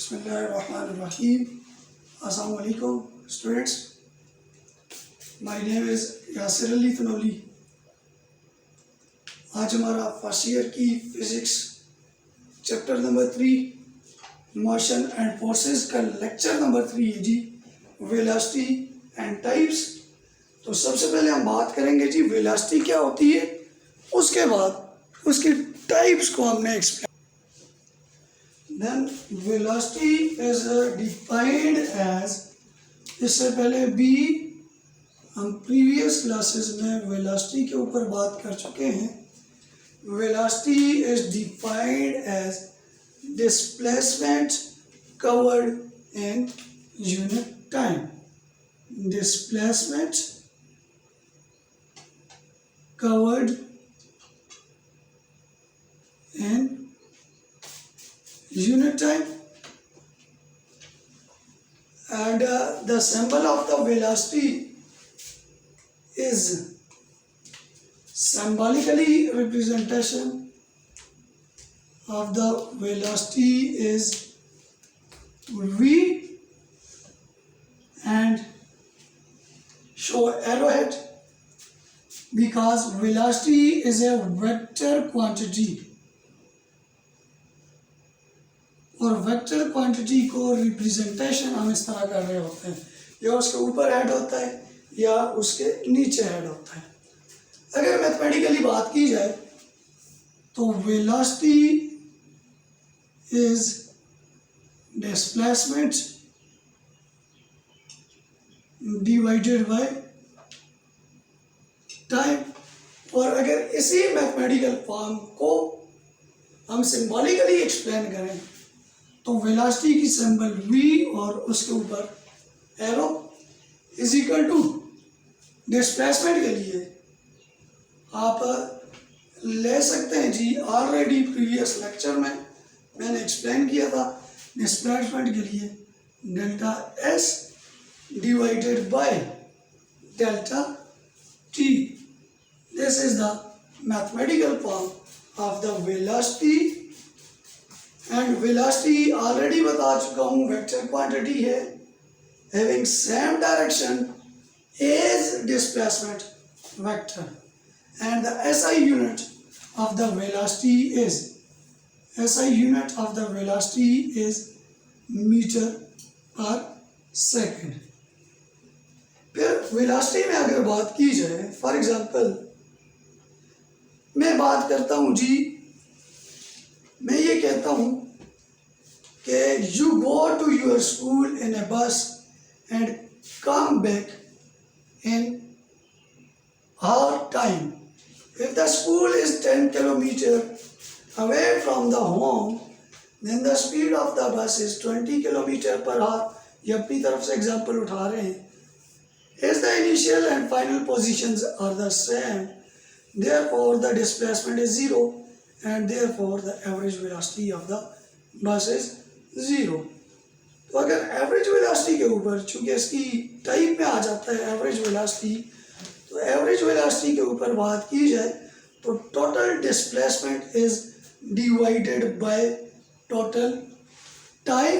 Bismillahirrahmanirrahim. Assalamu alaikum students. My name is Yasir Ali Tanoli. आज हमारा first year की physics chapter number 3 motion and forces का lecture number 3 है जी, velocity and types. तो सबसे पहले हम बात करेंगे जी वेलोसिटी क्या होती है, उसके बाद उसकी टाइप्स को हमने explain. Then velocity is defined as, इससे पहले भी हम प्रीवियस क्लासेस में वेलोसिटी के ऊपर बात कर चुके हैं. Velocity is defined as displacement covered in unit time. Displacement covered in unit time, and the symbol of the velocity is symbolically representation of the velocity is v and show arrowhead because velocity is a vector quantity. और vector quantity को representation हम इस तरह कर रहे होते हैं, या उसके ऊपर ऐड होता है या उसके नीचे ऐड होता है. अगर मैथमेटिकली बात की जाए तो velocity is displacement divided by time. और अगर इसी मैथमेटिकल फॉर्म को हम सिंबॉलिकली एक्सप्लेन करें तो वेलोसिटी की सिंबल v और उसके ऊपर arrow is equal to displacement के लिए आप ले सकते हैं जी. ऑलरेडी प्रीवियस लेक्चर में मैंने एक्सप्लेन किया था डिस्प्लेसमेंट के लिए delta s divided by delta t. This is the mathematical form of the velocity. And velocity already बता चुका हूँ वेक्टर क्वांटिटी है having same direction as displacement vector. And the SI unit of the velocity is metre per second. फिर velocity में अगर बात की जाए, फॉर एग्जांपल मैं बात करता हूँ जी, मैं ये कहता हूँ कि you go to your school in a bus and come back in hour time. If the school is 10 kilometre away from the home then the speed of the bus is 20 kilometre per hour. ये अपनी तरफ से example उठा रहे हैं. Is the initial and final positions are the same, therefore the displacement is 0 and therefore the average velocity of the bus is 0. तो अगर average velocity के ऊपर, चूंकि इसकी टाइप में आ जाता है एवरेज वेलोसिटी, तो एवरेज वेलोसिटी के ऊपर बात की जाए तो total displacement is divided by total time.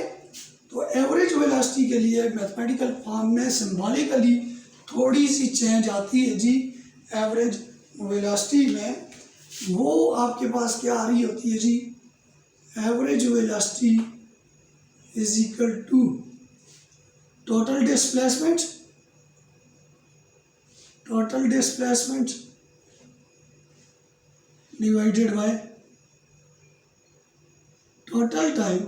तो एवरेज वेलोसिटी के लिए मैथमेटिकल फॉर्म में सिंबॉलिकली थोड़ी सी चेंज आती है जी. एवरेज वेलोसिटी में वो आपके पास क्या आ रही होती है जी, average velocity is equal to total displacement divided by total time.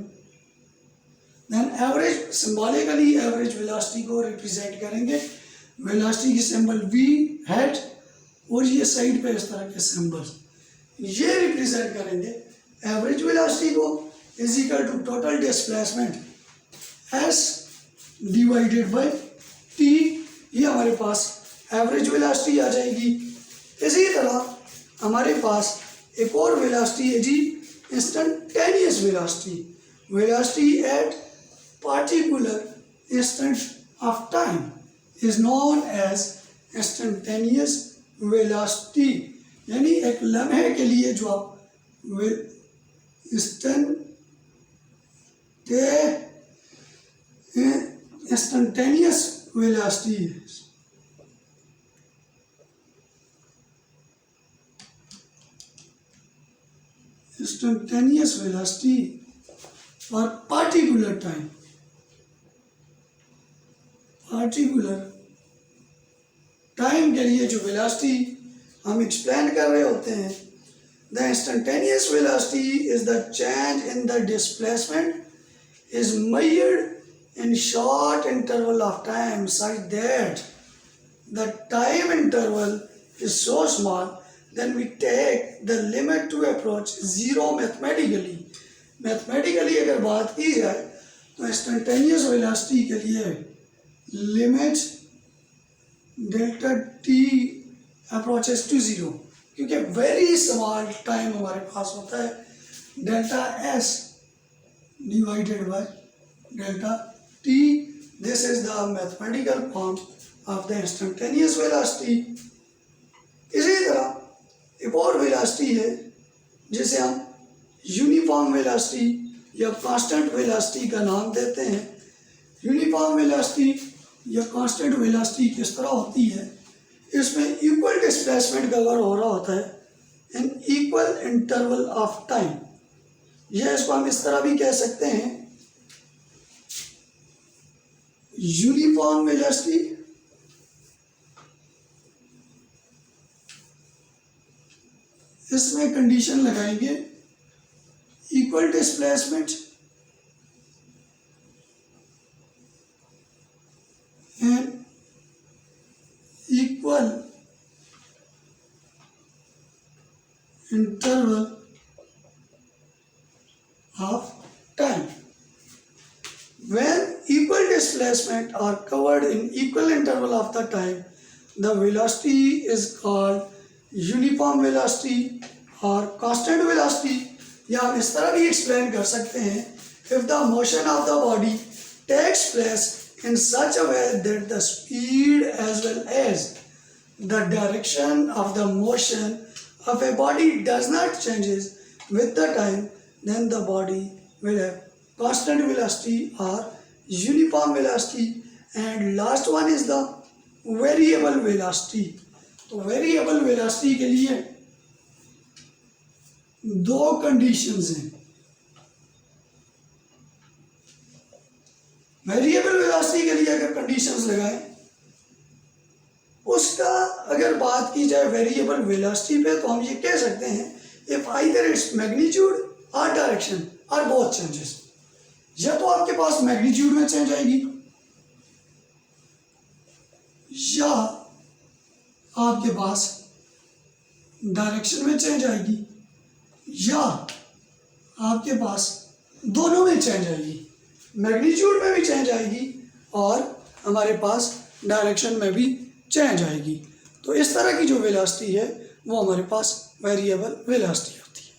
Then average, symbolically average velocity को रिप्रेजेंट करेंगे. वेलोसिटी की सिंबल v हेड और ये साइड पे इस तरह के सिंबल्स ये रिप्रेजेंट करेंगे एवरेज वेलोसिटी को is equal to total displacement s divided by t. ये हमारे पास एवरेज वेलोसिटी आ जाएगी. इसी तरह हमारे पास एक और वेलोसिटी है जी, instantaneous velocity at particular instant of time is known as instantaneous velocity. यानी एक लम्हे के लिए जो आप इंस्टेंटेनियस इंस्टेंटेनियस वेलोसिटी है। Instantaneous velocity for particular time, particular time के लिए जो वेलोसिटी हम एक्सप्लेन कर रहे होते हैं, the instantaneous velocity is the change in the displacement is measured in short interval of time such that the time interval is so small then we take the limit to approach zero mathematically. Mathematically अगर बात की जाए तो instantaneous velocity के लिए limit delta T approaches to zero, क्योंकि very small time हमारे पास होता है delta S divided by delta T. This is the mathematical form of the instantaneous velocity. इसी तरह एक और वेलोसिटी है जिसे हम यूनिफॉर्म वेलोसिटी या कांस्टेंट वेलोसिटी का नाम देते हैं. यूनिफॉर्म वेलोसिटी या कांस्टेंट वेलोसिटी किस तरह होती है, इसमें इक्वल डिस्प्लेसमेंट कवर हो रहा होता है in equal interval of time. यह इसको हम इस तरह भी कह सकते हैं यूनिफॉर्म वेलोसिटी इसमें कंडीशन लगाएंगे equal displacement and equal interval of time. When equal displacement are covered in equal interval of the time, the velocity is called uniform velocity or constant velocity. या हम इस तरह भी एक्सप्लेन कर सकते हैं, if the motion of the body takes place in such a way that the speed as well as the direction of the motion of a body does not changes with the time, then the body will have constant velocity or uniform velocity. And last one is the variable velocity. तो variable velocity के लिए दो conditions हैं. Variable velocity के लिए अगर conditions लगाएं, उसका अगर बात की जाए वेरिएबल वेलोसिटी पे, तो हम ये कह सकते हैं इफ आइदर इट्स मैग्नीट्यूड और डायरेक्शन और बोथ चेंजेस. या तो आपके पास मैग्नीट्यूड में चेंज आएगी या आपके पास डायरेक्शन में चेंज आएगी या आपके पास दोनों में चेंज आएगी. मैग्नीट्यूड में भी चेंज आएगी और हमारे पास डायरेक्शन में भी चेंज आएगी. तो इस तरह की जो वेलोसिटी है वो हमारे पास वेरिएबल वेलोसिटी होती है.